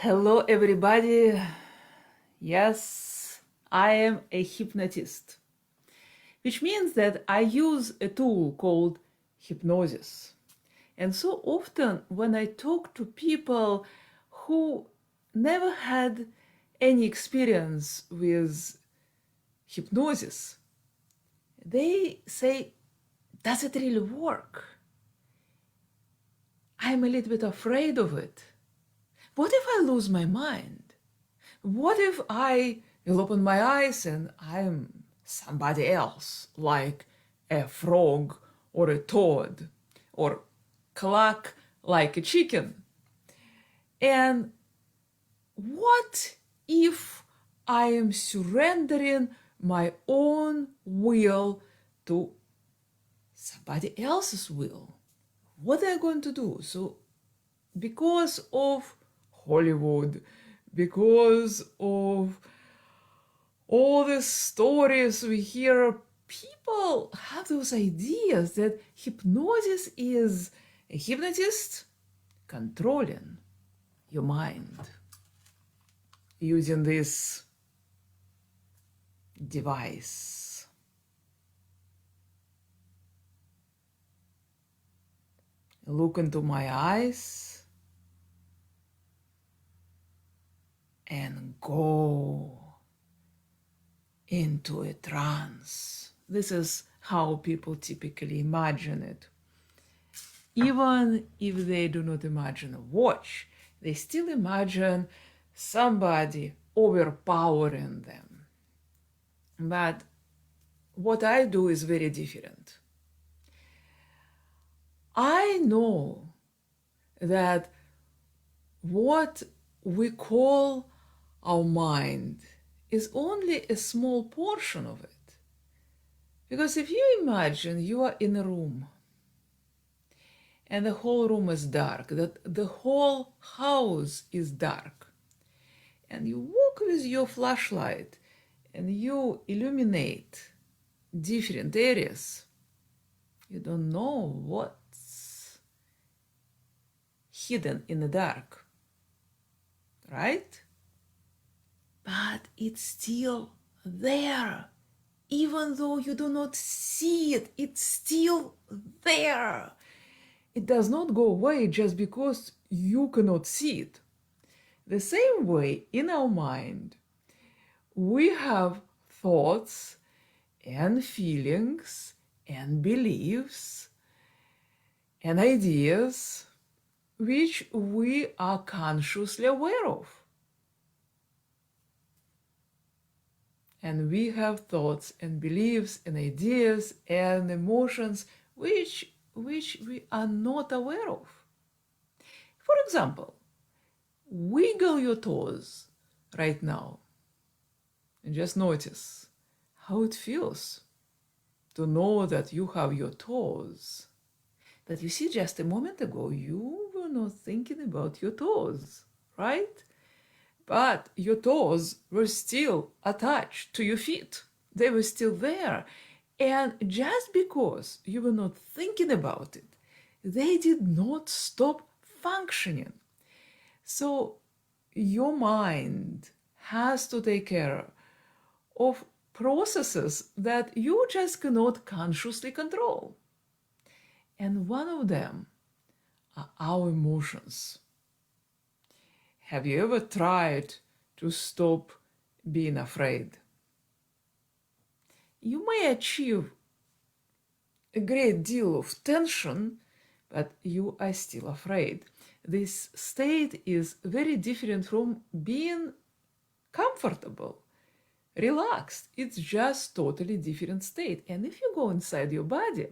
Hello, everybody. Yes, I am a hypnotist, which means that I use a tool called hypnosis. And so often, when I talk to people who never had any experience with hypnosis, they say, does it really work? I'm a little bit afraid of it. What if I lose my mind? What if I will open my eyes and I'm somebody else, like a frog or a toad, or cluck like a chicken? And what if I am surrendering my own will to somebody else's will? What are you going to do? So, because of Hollywood, because of all the stories we hear, people have those ideas that hypnosis is a hypnotist controlling your mind using this device. Look into my eyes and go into a trance. This is how people typically imagine it. Even if they do not imagine a watch, they still imagine somebody overpowering them. But what I do is very different. I know that what we call our mind is only a small portion of it. Because if you imagine you are in a room and the whole room is dark, that the whole house is dark, and you walk with your flashlight and you illuminate different areas, you don't know what's hidden in the dark, right? But it's still there. Even though you do not see it, it's still there. It does not go away just because you cannot see it. The same way, in our mind, we have thoughts and feelings and beliefs and ideas which we are consciously aware of. And we have thoughts and beliefs and ideas and emotions which we are not aware of. For example, wiggle your toes right now and just notice how it feels to know that you have your toes. That you see, just a moment ago, you were not thinking about your toes, right? But your toes were still attached to your feet. They were still there. And just because you were not thinking about it, they did not stop functioning. So your mind has to take care of processes that you just cannot consciously control. And one of them are our emotions. Have you ever tried to stop being afraid? You may achieve a great deal of tension, but you are still afraid. This state is very different from being comfortable, relaxed. It's just totally different state. And if you go inside your body,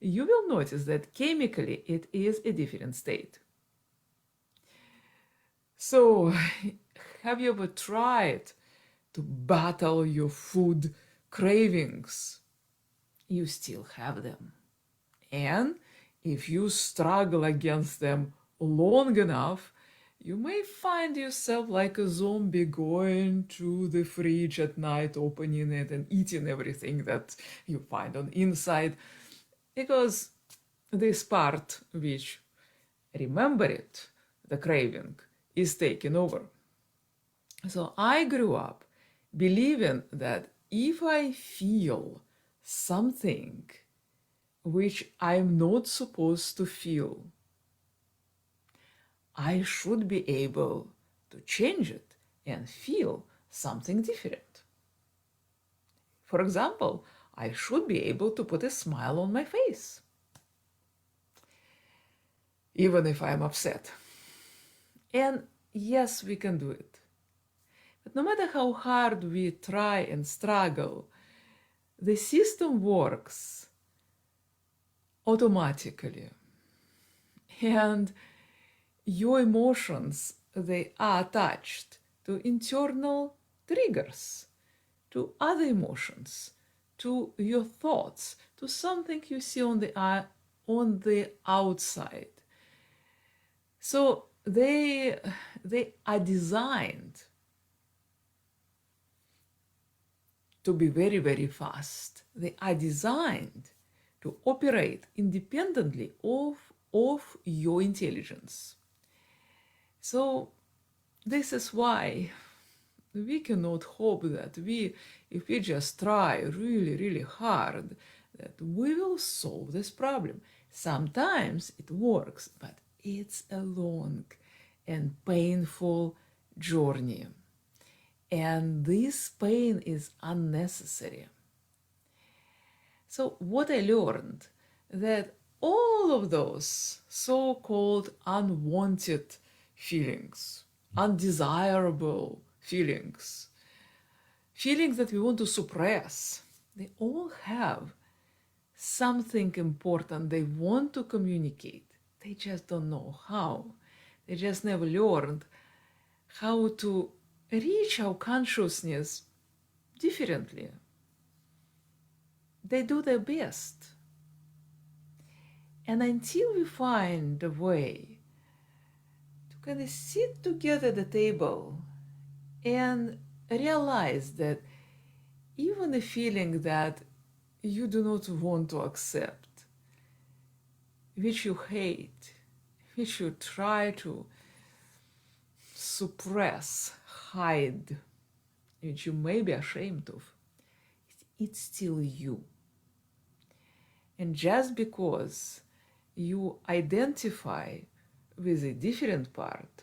you will notice that chemically it is a different state. So, have you ever tried to battle your food cravings? You still have them. And if you struggle against them long enough, you may find yourself like a zombie going to the fridge at night, opening it and eating everything that you find on inside. Because this part which remember it, the craving, is taking over. So I grew up believing that if I feel something which I'm not supposed to feel, I should be able to change it and feel something different. For example, I should be able to put a smile on my face, even if I'm upset. And yes, we can do it. But no matter how hard we try and struggle, the system works automatically. And your emotions, they are attached to internal triggers, to other emotions, to your thoughts, to something you see on the outside. So they are designed to be very, very fast. They are designed to operate independently of your intelligence. So this is why we cannot hope that if we just try really, really hard, that we will solve this problem. Sometimes it works, but it's a long and painful journey. And this pain is unnecessary. So what I learned, that all of those so-called unwanted feelings, undesirable feelings, feelings that we want to suppress, they all have something important they want to communicate. They just don't know how. They just never learned how to reach our consciousness differently. They do their best. And until we find a way to kind of sit together at the table and realize that even a feeling that you do not want to accept, which you hate, which you try to suppress, hide, which you may be ashamed of, it's still you. And just because you identify with a different part,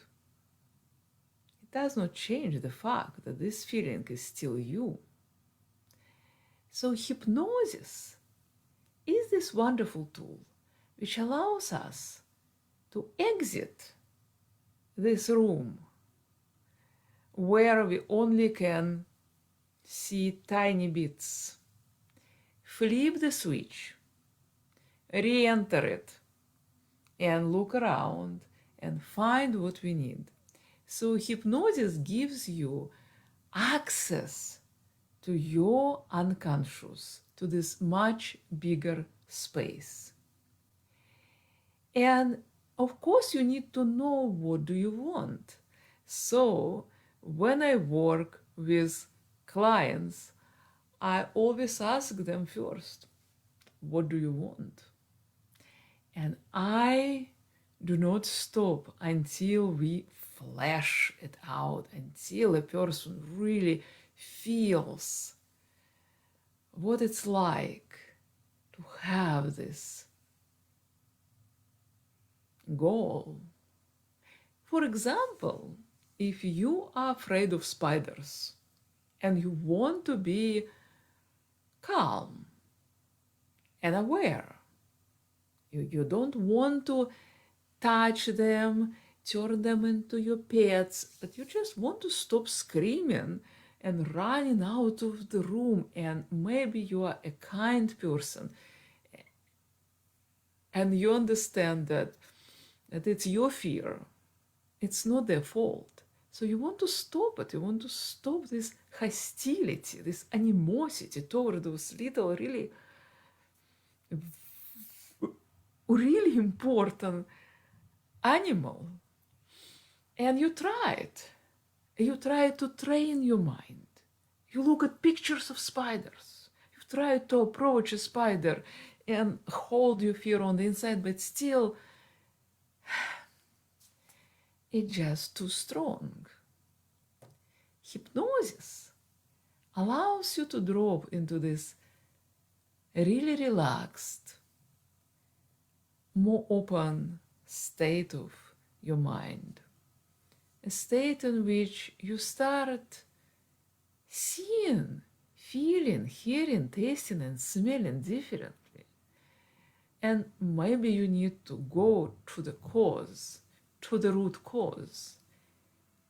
it does not change the fact that this feeling is still you. So hypnosis is this wonderful tool which allows us to exit this room where we only can see tiny bits, flip the switch, re-enter it, and look around and find what we need. So hypnosis gives you access to your unconscious, to this much bigger space. And of course you need to know what do you want. So when I work with clients, I always ask them first, what do you want? And I do not stop until we flesh it out, until a person really feels what it's like to have this goal. For example, if you are afraid of spiders and you want to be calm and aware, you don't want to touch them, turn them into your pets, but you just want to stop screaming and running out of the room, and maybe you are a kind person and you understand that it's your fear, it's not their fault. So you want to stop it, you want to stop this hostility, this animosity toward those little really important animal. And you try it. You try to train your mind. You look at pictures of spiders. You try to approach a spider and hold your fear on the inside, but still is just too strong. Hypnosis allows you to drop into this really relaxed, more open state of your mind, a state in which you start seeing, feeling, hearing, tasting, and smelling differently. And maybe you need to go to the cause, to the root cause,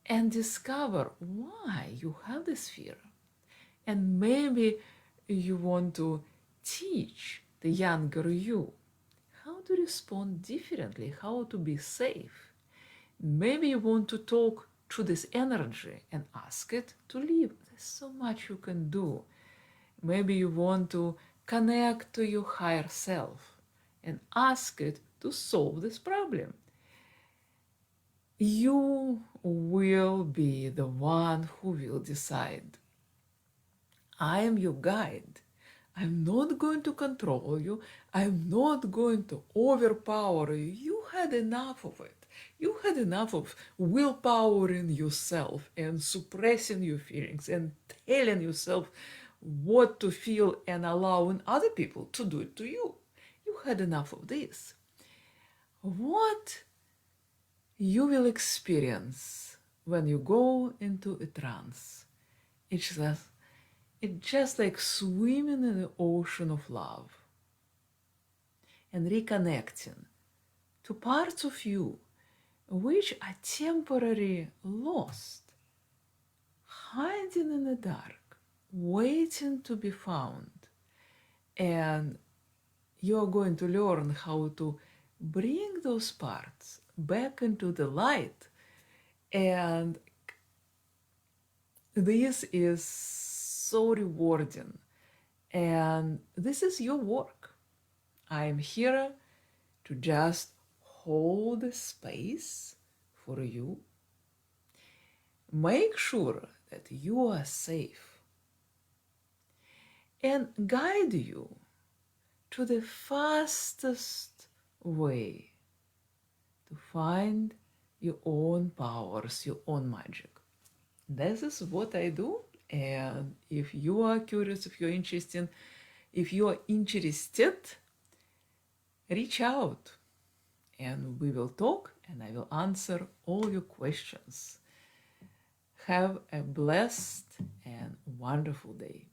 and discover why you have this fear. And maybe you want to teach the younger you how to respond differently, how to be safe. Maybe you want to talk to this energy and ask it to leave. There's so much you can do. Maybe you want to connect to your higher self and ask it to solve this problem. You will be the one who will decide. I am your guide. I'm not going to control you. I'm not going to overpower you. You had enough of it. You had enough of willpowering yourself and suppressing your feelings and telling yourself what to feel and allowing other people to do it to you. You had enough of this. What you will experience when you go into a trance, it's just like swimming in the ocean of love and reconnecting to parts of you which are temporarily lost, hiding in the dark, waiting to be found. And you're going to learn how to bring those parts back into the light. And this is so rewarding. And this is your work. I'm here to just hold the space for you. Make sure that you are safe and guide you to the fastest way to find your own powers, your own magic. This is what I do. And if you are curious, if you're interested, reach out and we will talk and I will answer all your questions. Have a blessed and wonderful day.